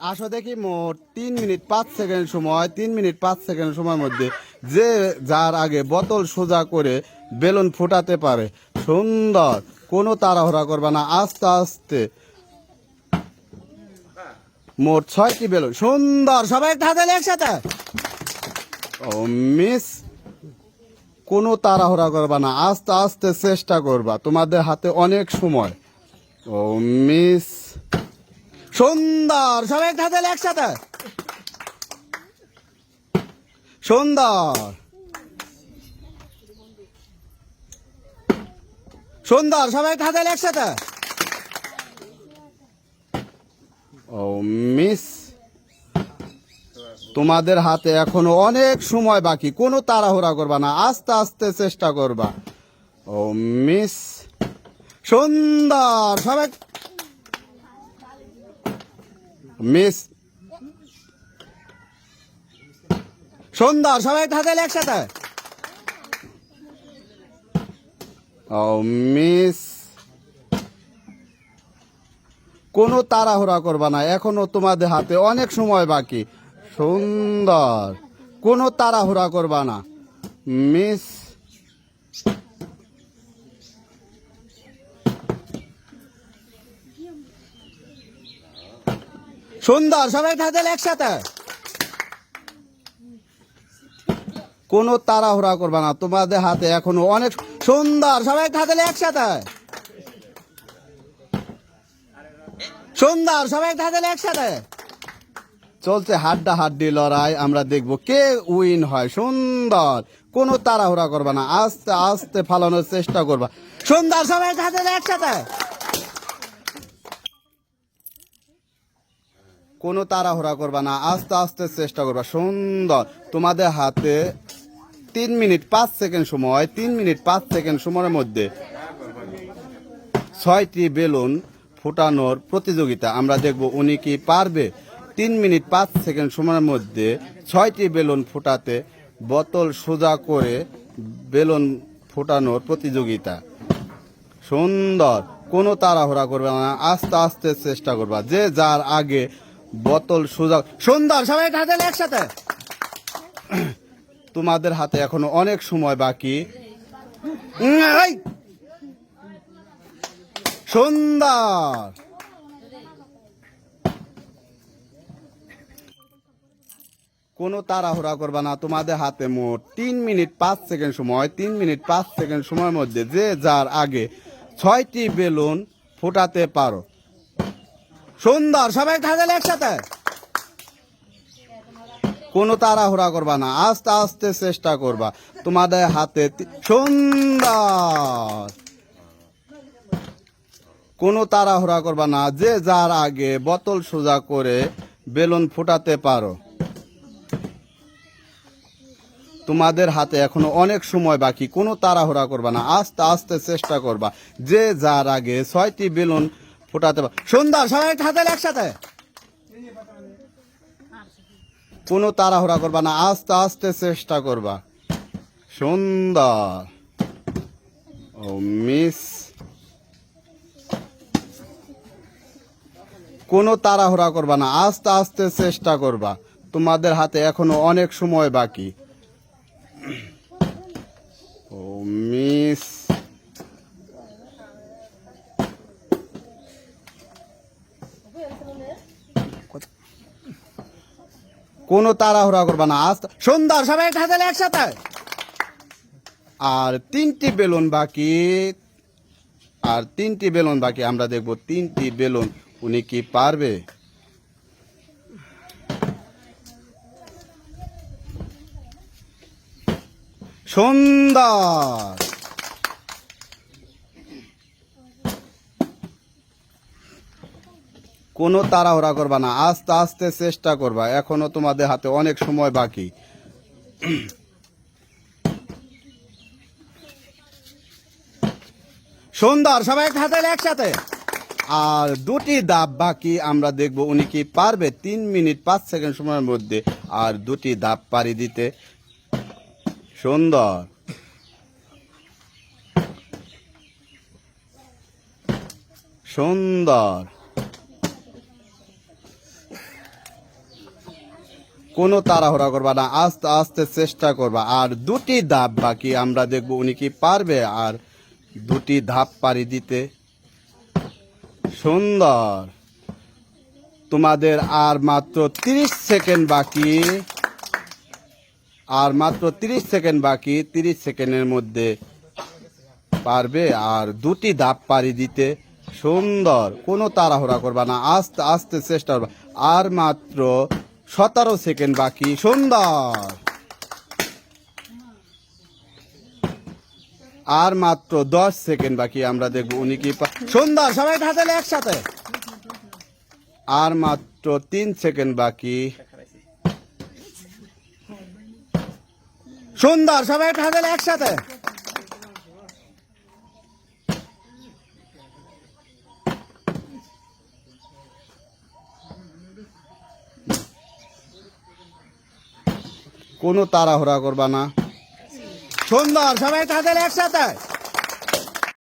আসো দেখি মোট 3 মিনিট 5 সেকেন্ড সময়, 3 মিনিট 5 সেকেন্ড সময়ের মধ্যে যে যার আগে বোতল সোজা করে বেলুন ফুটাতে পারে। সুন্দর, কোনো তাড়াহুড়া করবে না, আস্তে আস্তে। মোট 6টি বেলুন। সুন্দর, সবাই একটা হাতে একসাথে। ও মিস, কোনো তাড়াহুড়া করবা না, আস্তে আস্তে চেষ্টা করবা, তোমাদের হাতে অনেক সময়। ও মিস, সুন্দর, সবাই একটা হাতে একসাথে। সুন্দর, সুন্দর, সবাই একটা হাতে একসাথে। ও মিস, তোমাদের হাতে এখনো অনেক সময় বাকি, কোনো তাড়াহুড়া করবা না, আস্তে আস্তে চেষ্টা করবা। ও মিস, সুন্দর, সবাই মিস, সুন্দর, সবাই হাতে একসাথে। ও মিস, কোনো তাড়াহুড়া করবা না, এখনো তোমাদের হাতে অনেক সময় বাকি। সুন্দর, কোনো তাড়াহুড়া করবা না। মিস, সুন্দর, সবাই হাতে একসাথে। কোনো তাড়াহুড়া করবা না, তোমাদের হাতে এখনো অনেক। সুন্দর, সবাই হাতে একসাথে। সুন্দর, সবাই হাতে একসাথে। চলছে হাড্ডাহাড্ডি লড়াই, আমরা দেখব কে উইন হয়। সুন্দর, কোনো তাড়াহুড়া করবা না, আস্তে আস্তে ফালানোর চেষ্টা করবা। সুন্দর, সবাই হাতে একসাথে। কোনো তাড়াহুড়া করবা না, আস্তে আস্তে চেষ্টা করবা। সুন্দর, তোমাদের হাতে 3 মিনিট 5 সেকেন্ড সময়, 3 মিনিট 5 সেকেন্ড সময়ের মধ্যে 6টি বেলুন ফুটানোর প্রতিযোগিতা। আমরা দেখব উনি কি পারবে 3 মিনিট 5 সেকেন্ড সময়ের মধ্যে 6টি বেলুন ফুটাতে। বোতল সোজা করে বেলুন ফুটানোর প্রতিযোগিতা। সুন্দর, কোনো তাড়াহুড়া করবে না, আস্তে আস্তে চেষ্টা করবা, যে যার আগে বোতল সোজা। সুন্দর, সবাই হাতে একসাথে। তোমাদের হাতে এখনো অনেক সময় বাকি। এই, সুন্দর, কোনো তাড়াহুড়া করবা না, তোমাদের হাতে মোট 3 মিনিট 5 সেকেন্ড সময়, 3 মিনিট 5 সেকেন্ড সময়ের মধ্যে যে যার আগে 6টি বেলুন ফুটাতে পারো। সুন্দর, সবাই হাতে একসাথে। কোনো তাড়াহুড়া করবা না, আস্তে আস্তে চেষ্টা করবা, তোমাদের হাতে। সুন্দর, কোনো তাড়াহুড়া করবা না, যে যার আগে বোতল সোজা করে বেলুন ফুটাতে পারো। তোমাদের হাতে এখনো অনেক সময় বাকি, কোনো তাড়াহুড়া করবা না, আস্তে আস্তে চেষ্টা করবা, যে যার আগে 6টি বেলুন ফুটাতে পারো। সুন্দর, সবাই হাতে একসাথে। কোনো তাড়াহুড়া করবা না, আস্তে আস্তে চেষ্টা করবা। সুন্দর, ও মিস, কোনো তাড়াহুড়া করবা না, আস্তে আস্তে চেষ্টা করবা, তোমাদের হাতে এখনো অনেক সময় বাকি। ও মিস, কোনো তাড়াহুড়া করবা না, আস্তে। সুন্দর, সবাই হাতে একসাথে। আর 3টি বেলুন বাকি, আর 3টি বেলুন বাকি, আমরা দেখব 3টি বেলুন উনি কি পারবে। সুন্দর, কোনো তাড়াহুড়া করবা না, আস্তে আস্তে চেষ্টা করবা, এখনো তোমাদের হাতে অনেক সময় বাকি। সুন্দর, সবাই হাতে একসাথে। আর 2টি ধাপ বাকি, আমরা দেখব উনি কি পারবে 3 মিনিট 5 সেকেন্ড সময়ের মধ্যে আর 2টি ধাপ পাড়ি দিতে। সুন্দর, সুন্দর, কোনো তাড়াহুড়া করবা না, আস্তে আস্তে চেষ্টা করবা। আর দুটি ধাপ বাকি, আমরা দেখব উনি কি পারবে আর দুটি ধাপ পাড়ি দিতে। সুন্দর। তোমাদের আর মাত্র 30 সেকেন্ড বাকি, আর মাত্র 30 সেকেন্ড বাকি। 30 সেকেন্ডের মধ্যে পারবে আর দুটি ধাপ পাড়ি দিতে। সুন্দর। কোনো তাড়াহুড়া করবা না, আস্তে আস্তে চেষ্টা করবা। আর মাত্র 17 সেকেন্ড বাকি। সুন্দর। আর মাত্র 10 সেকেন্ড বাকি, আমরা দেখব উনি কি সুন্দর। সবাই ঢাকালে একসাথে। আর মাত্র 3 সেকেন্ড বাকি। সুন্দর। সবাই ঢাকালে একসাথে। কোনো তাড়াহুড়া করবা না। সুন্দর। সবাই ঢাকালে একসাথে।